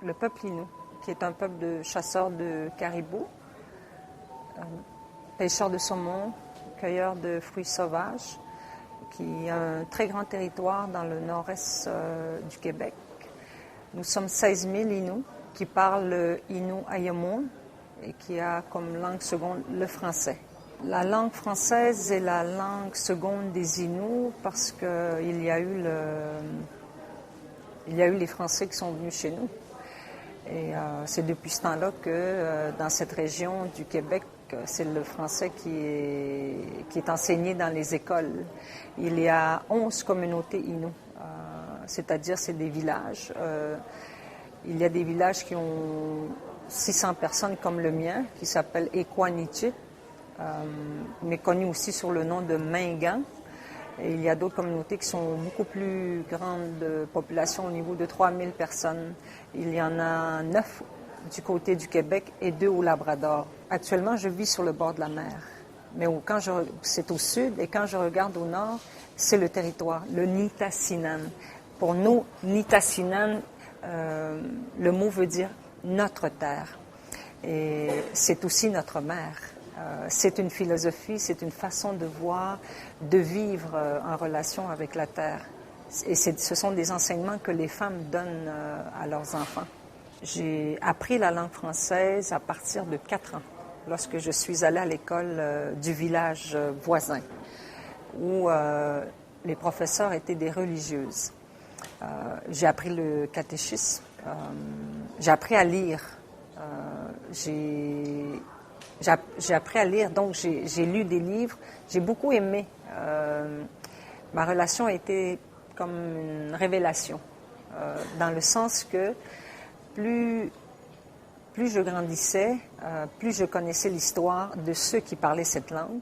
le peuple Innu, qui est un peuple de chasseurs de caribous, pêcheurs de saumon, cueilleurs de fruits sauvages, qui a un très grand territoire dans le nord-est du Québec. Nous sommes 16 000 Inuits qui parlent le Innu-Ayamun et qui a comme langue seconde le français. La langue française est la langue seconde des Inuits parce qu'il y a eu les Français qui sont venus chez nous. Et c'est depuis ce temps-là que dans cette région du Québec, c'est le français qui est enseigné dans les écoles. Il y a 11 communautés Inuits, c'est-à-dire c'est des villages. Il y a des villages qui ont 600 personnes comme le mien, qui s'appelle Equanichit, mais connu aussi sur le nom de Mingan. Et il y a d'autres communautés qui sont beaucoup plus grandes de population au niveau de 3000 personnes. Il y en a 9 du côté du Québec et 2 au Labrador. Actuellement, je vis sur le bord de la mer, mais c'est au sud et quand je regarde au nord, c'est le territoire, le Nitassinan. Pour nous, Nitassinan, le mot veut dire notre terre et c'est aussi notre mère. C'est une philosophie, c'est une façon de voir, de vivre en relation avec la terre. Et ce sont des enseignements que les femmes donnent à leurs enfants. J'ai appris la langue française à partir de 4 ans, lorsque je suis allée à l'école du village voisin, où les professeurs étaient des religieuses. J'ai appris le catéchisme, j'ai appris à lire, j'ai appris à lire, donc j'ai lu des livres, j'ai beaucoup aimé. Ma relation a été comme une révélation, dans le sens que plus je grandissais, plus je connaissais l'histoire de ceux qui parlaient cette langue.